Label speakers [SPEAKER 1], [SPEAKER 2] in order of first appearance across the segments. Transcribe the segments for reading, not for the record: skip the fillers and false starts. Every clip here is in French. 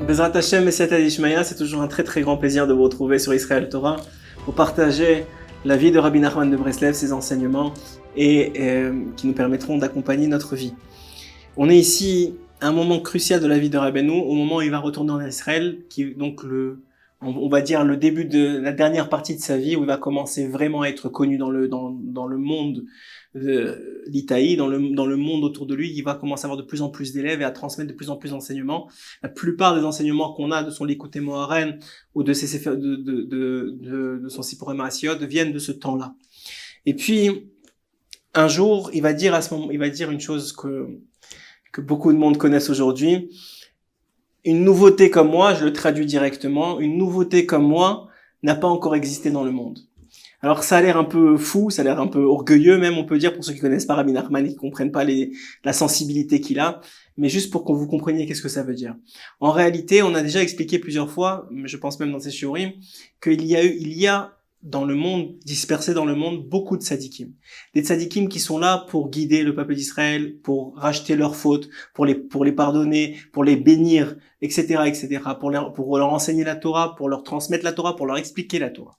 [SPEAKER 1] Bezrat Hashem et Siyata Dishmaya, c'est toujours un très très grand plaisir de vous retrouver sur Israël Torah pour partager la vie de Rabbi Nachman de Breslev, ses enseignements et qui nous permettront d'accompagner notre vie. On est ici à un moment crucial de la vie de Rabbeinu, au moment où il va retourner en Israël, qui est donc on va dire le début de la dernière partie de sa vie, où il va commencer vraiment à être connu dans le monde de l'Itaï, dans le monde autour de lui. Il va commencer à avoir de plus en plus d'élèves et à transmettre de plus en plus d'enseignements. La plupart des enseignements qu'on a de son Likutei Moharan ou de son Sipurim Maasiot viennent de ce temps-là. Et puis, un jour, il va dire une chose que beaucoup de monde connaissent aujourd'hui. Une nouveauté comme moi, je le traduis directement, une nouveauté comme moi n'a pas encore existé dans le monde. Alors ça a l'air un peu fou, ça a l'air un peu orgueilleux même, on peut dire, pour ceux qui connaissent pas Rabbi Nachman et qui comprennent pas la sensibilité qu'il a, mais juste pour que vous compreniez qu'est-ce que ça veut dire. En réalité, on a déjà expliqué plusieurs fois, je pense même dans ces shiurim, qu'il y a dans le monde, dispersé dans le monde, beaucoup de tzadikim. Des tzadikim qui sont là pour guider le peuple d'Israël, pour racheter leurs fautes, pour les pardonner, pour les bénir, etc., etc., pour leur enseigner la Torah, pour leur transmettre la Torah, pour leur expliquer la Torah.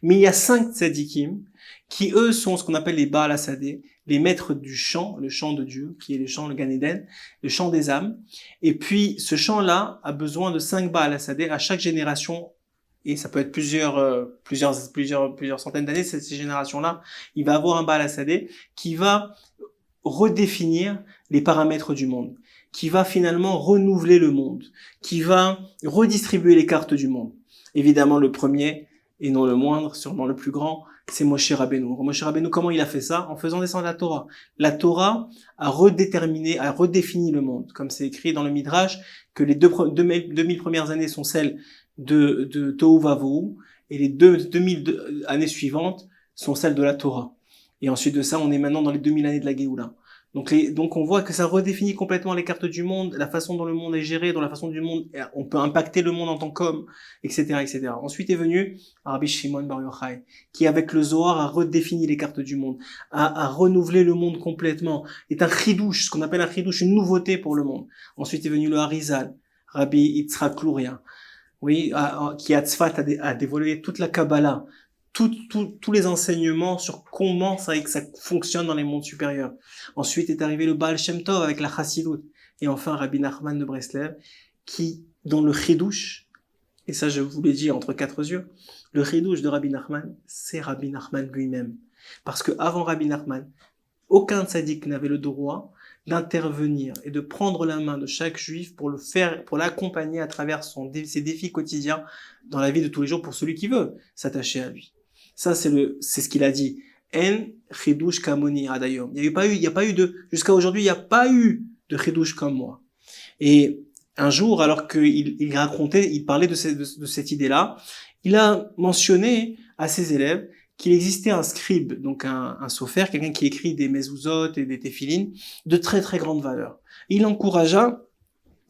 [SPEAKER 1] Mais il y a 5 tzadikim qui, eux, sont ce qu'on appelle les Baal Hasadeh, les maîtres du chant, le chant de Dieu, qui est le chant, le Gan Eden, le chant des âmes. Et puis, ce chant-là a besoin de 5 Baal Hasadeh à chaque génération. Et ça peut être plusieurs centaines d'années, ces générations-là, il va avoir un Baal Hasadeh qui va redéfinir les paramètres du monde, qui va finalement renouveler le monde, qui va redistribuer les cartes du monde. Évidemment, le premier, et non le moindre, sûrement le plus grand, c'est Moshe Rabbeinu. Moshe Rabbeinu, comment il a fait ça? En faisant descendre la Torah. La Torah a redéfini le monde. Comme c'est écrit dans le Midrash, que les 2000 premières années sont celles de Tohu Vavohu, et les 2000 années suivantes sont celles de la Torah. Et ensuite de ça, on est maintenant dans les 2000 années de la Géoula. Donc on voit que ça redéfinit complètement les cartes du monde, la façon dont le monde est géré, dans la façon dont on peut impacter le monde en tant qu'homme, etc., etc. Ensuite est venu Rabbi Shimon Bar Yochai, qui avec le Zohar a redéfini les cartes du monde, a renouvelé le monde complètement, est un chidouche, ce qu'on appelle un chidouche, une nouveauté pour le monde. Ensuite est venu le Harizal, Rabbi Yitzhak Luria, oui, qui à Tzfat a dévoilé toute la Kabbalah, tous les enseignements sur comment ça fonctionne dans les mondes supérieurs. Ensuite est arrivé le Baal Shem Tov avec la Chassidut. Et enfin Rabbi Nachman de Breslev, dont le chidouche, et ça je vous l'ai dit entre 4 yeux, le chidouche de Rabbi Nachman, c'est Rabbi Nachman lui-même. Parce que avant Rabbi Nachman, aucun tzaddik n'avait le droit d'intervenir et de prendre la main de chaque juif pour l'accompagner à travers ses défis quotidiens dans la vie de tous les jours pour celui qui veut s'attacher à lui. Ça, c'est ce qu'il a dit. En chidush kamoni adayom. Jusqu'à aujourd'hui, il n'y a pas eu de chidush comme moi. Et un jour, alors il parlait de cette idée-là, il a mentionné à ses élèves qu'il existait un scribe, donc un sophère, quelqu'un qui écrit des mezuzot et des téphilines de très très grande valeur. Il encouragea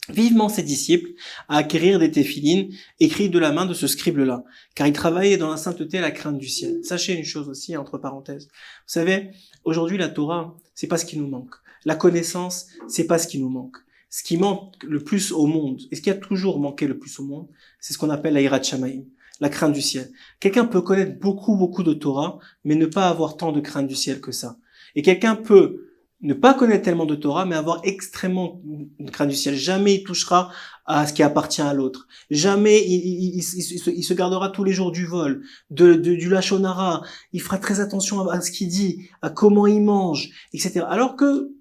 [SPEAKER 1] vivement ses disciples à acquérir des téphilines écrits de la main de ce scribe-là, car il travaillait dans la sainteté et la crainte du ciel. Sachez une chose aussi, entre parenthèses. Vous savez, aujourd'hui la Torah, c'est pas ce qui nous manque. La connaissance, c'est pas ce qui nous manque. Ce qui manque le plus au monde, et ce qui a toujours manqué le plus au monde, c'est ce qu'on appelle la Yirat Shamayim, la crainte du ciel. Quelqu'un peut connaître beaucoup de Torah, mais ne pas avoir tant de crainte du ciel que ça. Et quelqu'un peut ne pas connaître tellement de Torah, mais avoir extrêmement de crainte du ciel. Jamais il touchera à ce qui appartient à l'autre. Jamais il se gardera tous les jours du vol, du lashon hara. Il fera très attention à ce qu'il dit, à comment il mange, etc. Alors que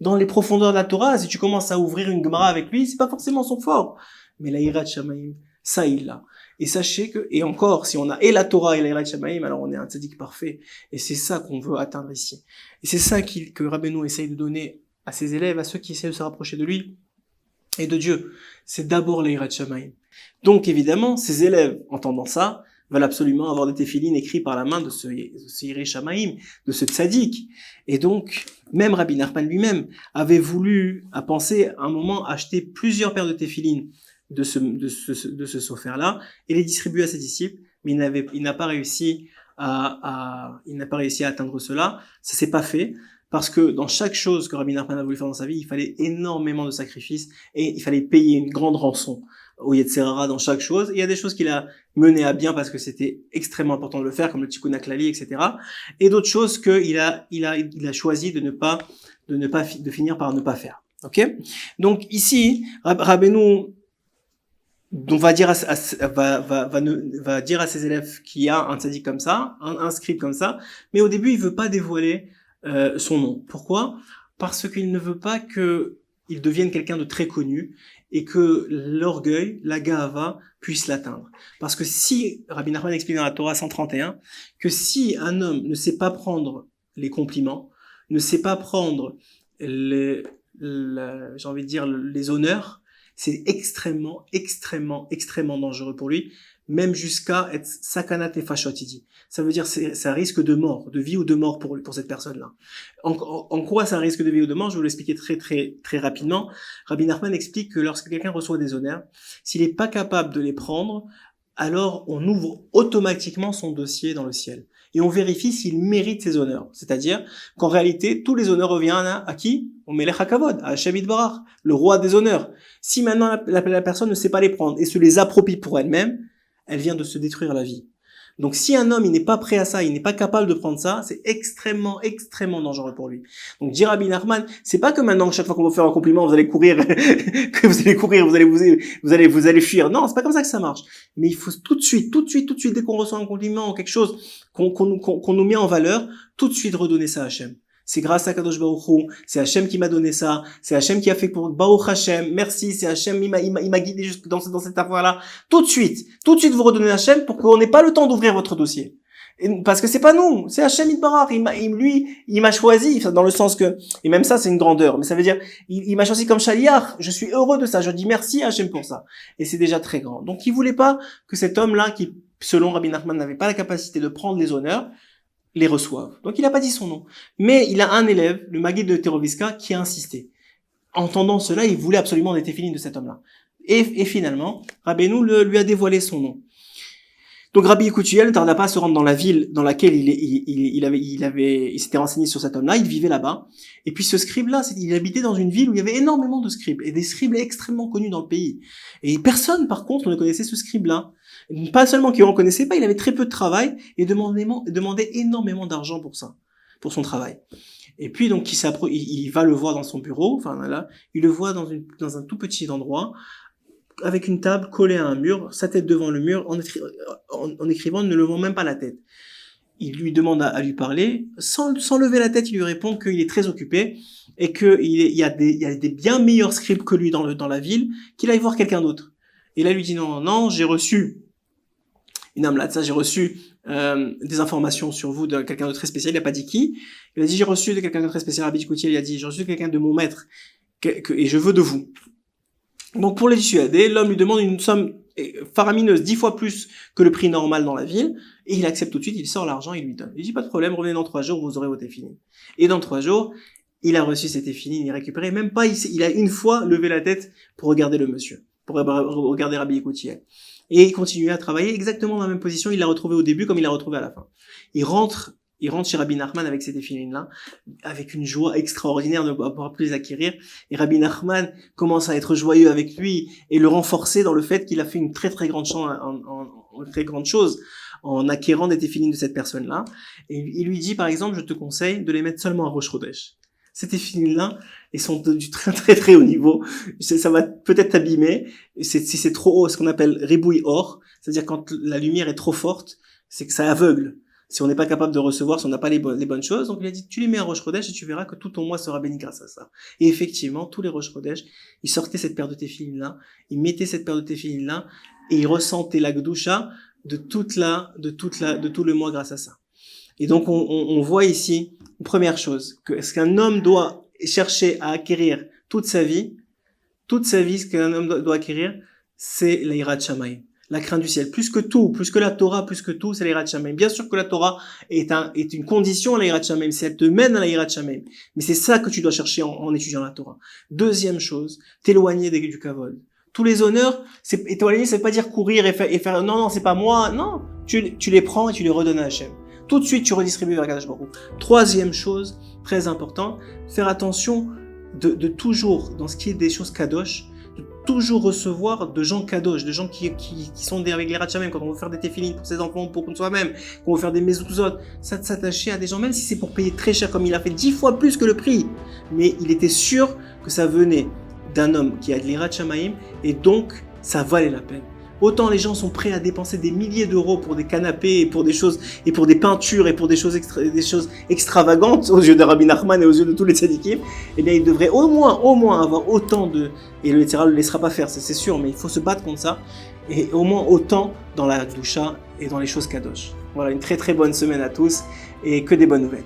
[SPEAKER 1] dans les profondeurs de la Torah, si tu commences à ouvrir une Gemara avec lui, c'est pas forcément son fort. Mais la Yirat Shamayim, ça il l'a. Et sachez et encore, si on a et la Torah et la Yirat Shamayim, alors on est un tzaddik parfait. Et c'est ça qu'on veut atteindre ici. Et c'est ça que Rabbeinu essaye de donner à ses élèves, à ceux qui essaient de se rapprocher de lui et de Dieu. C'est d'abord la Yirat Shamayim. Donc évidemment, ses élèves, entendant ça, veulent absolument avoir des téphilines écrits par la main de ce Yirat Shamayim, de ce tzaddik. Et donc, même Rabbi Nachman lui-même a pensé à un moment acheter plusieurs paires de téphilines de ce sophère-là et les distribuer à ses disciples, mais il n'a pas réussi à atteindre cela. Ça s'est pas fait. Parce que dans chaque chose que Rabbi Nachman a voulu faire dans sa vie, il fallait énormément de sacrifices et il fallait payer une grande rançon au Yetzer Hara dans chaque chose. Il y a des choses qu'il a menées à bien parce que c'était extrêmement important de le faire, comme le Tikkun HaKlali, etc. Et d'autres choses qu'il a choisi de finir par ne pas faire. Ok? Donc ici, Rabbeinu va dire va dire à ses élèves qu'il y a un tzaddik comme ça, un scribe comme ça, mais au début il veut pas dévoiler son nom. Pourquoi? Parce qu'il ne veut pas que il devienne quelqu'un de très connu et que l'orgueil, la gahava, puisse l'atteindre. Parce que si, Rabbi Nachman explique dans la Torah 131, que si un homme ne sait pas prendre les compliments, ne sait pas prendre j'ai envie de dire les honneurs, c'est extrêmement dangereux pour lui, même jusqu'à être sakanat et fashot, il dit. Ça veut dire c'est un risque de mort, de vie ou de mort pour cette personne-là. En quoi c'est un risque de vie ou de mort? Je vais vous l'expliquer très rapidement. Rabbi Nachman explique que lorsque quelqu'un reçoit des honneurs, s'il n'est pas capable de les prendre, alors on ouvre automatiquement son dossier dans le ciel. Et on vérifie s'il mérite ces honneurs. C'est-à-dire qu'en réalité, tous les honneurs reviennent à qui? Au Melech HaKavod, à Hashem Yitbarach, le roi des honneurs. Si maintenant la personne ne sait pas les prendre et se les approprie pour elle-même, elle vient de se détruire la vie. Donc si un homme il n'est pas prêt à ça, il n'est pas capable de prendre ça, c'est extrêmement dangereux pour lui. Donc dit Rabbi Nachman, c'est pas que maintenant que chaque fois qu'on va faire un compliment, vous allez courir, que vous allez courir, vous allez fuir. Non, c'est pas comme ça que ça marche. Mais il faut tout de suite, dès qu'on reçoit un compliment ou quelque chose qu'on nous met en valeur, tout de suite redonner ça à Hachem. C'est grâce à Kadosh Baruch Hu, c'est Hachem qui m'a donné ça, c'est Hachem qui a fait pour Baruch Hachem, merci, c'est Hachem, il m'a guidé jusque dans cette affaire-là. Tout de suite, vous redonnez à Hachem pour qu'on n'ait pas le temps d'ouvrir votre dossier. Parce que c'est pas nous, c'est Hachem Yitbarach, il m'a choisi, dans le sens que, et même ça c'est une grandeur, mais ça veut dire, il m'a choisi comme Shaliach, je suis heureux de ça, je dis merci à Hachem pour ça. Et c'est déjà très grand. Donc il voulait pas que cet homme-là, qui, selon Rabbi Nachman, n'avait pas la capacité de prendre les honneurs, les reçoivent. Donc il n'a pas dit son nom. Mais il a un élève, le Maguid de Teroviska, qui a insisté. Entendant cela, il voulait absolument des téphilines de cet homme-là. Et finalement, Rabbeinu lui a dévoilé son nom. Donc Rabbi Yekutiel ne tarda pas à se rendre dans la ville dans laquelle il s'était renseigné sur cet homme-là, il vivait là-bas. Et puis ce scribe-là, il habitait dans une ville où il y avait énormément de scribes, et des scribes extrêmement connus dans le pays. Et personne, par contre, ne connaissait ce scribe-là. Pas seulement qu'il ne reconnaissait pas, il avait très peu de travail, et demandait énormément d'argent pour ça, pour son travail. Et puis donc il va le voir dans son bureau, enfin là, il le voit dans un tout petit endroit, avec une table collée à un mur, sa tête devant le mur, en écrivant, ne levant même pas la tête. Il lui demande à lui parler, sans lever la tête, il lui répond qu'il est très occupé, et qu'il y a des bien meilleurs scribes que lui dans la ville, qu'il aille voir quelqu'un d'autre. Et là, il lui dit non, j'ai reçu une amlat, j'ai reçu des informations sur vous de quelqu'un de très spécial, il n'a pas dit qui. Il a dit j'ai reçu de quelqu'un de très spécial, Rabbi Yekutiel, il a dit j'ai reçu de quelqu'un de mon maître, et je veux de vous. Donc pour les dissuader, l'homme lui demande une somme faramineuse, 10 fois plus que le prix normal dans la ville, et il accepte tout de suite, il sort l'argent, il lui donne. Il dit pas de problème, revenez dans 3 jours, vous aurez vos téphilines. Et dans 3 jours, il a reçu ses téphilines, il a récupéré, même pas, il a une fois levé la tête pour regarder le monsieur, pour regarder Rabbi Yekutiel. Et il continue à travailler exactement dans la même position, il l'a retrouvé au début comme il l'a retrouvé à la fin. Il rentre chez Rabbi Nachman avec ces téphilines-là, avec une joie extraordinaire de ne pouvoir plus les acquérir. Et Rabbi Nachman commence à être joyeux avec lui et le renforcer dans le fait qu'il a fait une très grande chose en acquérant des téphilines de cette personne-là. Et il lui dit, par exemple, je te conseille de les mettre seulement à Rosh Chodesh. Ces téphilines-là, ils sont du très haut niveau. Ça va peut-être t'abîmer. Si c'est trop haut, ce qu'on appelle ribouille or, c'est-à-dire quand la lumière est trop forte, c'est que ça aveugle. Si on n'est pas capable de recevoir, si on n'a pas les bonnes choses, donc il a dit, tu les mets à Rosh Chodesh et tu verras que tout ton mois sera béni grâce à ça. Et effectivement, tous les Rosh Chodesh, il sortait cette paire de téphilines-là, il mettait cette paire de téphilines-là, et il ressentait la Gdusha de tout le mois grâce à ça. Et donc, on voit ici, première chose, que ce qu'un homme doit chercher à acquérir toute sa vie, ce qu'un homme doit acquérir, c'est la Yirat Shamayim. La crainte du ciel, plus que tout, plus que la Torah, plus que tout, c'est la Yirat Shamayim. Bien sûr que la Torah est une condition à la Yirat Shamayim, c'est elle te mène à la Yirat Shamayim. Mais c'est ça que tu dois chercher en étudiant la Torah. Deuxième chose, t'éloigner du kavod. Tous les honneurs, éloigner, ça veut pas dire courir et faire, non, c'est pas moi, non. Tu les prends et tu les redonnes à Hachem. tout de suite tu redistribues vers Kadosh Baruch Hu. Troisième chose, très important, faire attention de toujours, dans ce qui est des choses kadosh, de toujours recevoir de gens kadosh, de gens qui sont avec les Ratchamem, quand on veut faire des téfilines pour ses enfants, pour soi-même, quand on veut faire des mezuzot, ça de s'attacher à des gens, même si c'est pour payer très cher, comme il a fait 10 fois plus que le prix, mais il était sûr que ça venait d'un homme qui a de l'Irat Shamayim, et donc ça valait la peine. Autant les gens sont prêts à dépenser des milliers d'euros pour des canapés et pour des choses, et pour des peintures et pour des choses extravagantes aux yeux de Rabbi Nachman et aux yeux de tous les tzadikim, eh bien ils devraient au moins avoir autant de, et le Yetzirah ne le laissera pas faire, c'est sûr, mais il faut se battre contre ça, et au moins autant dans la doucha et dans les choses kadosh. Voilà, une très très bonne semaine à tous, et que des bonnes nouvelles.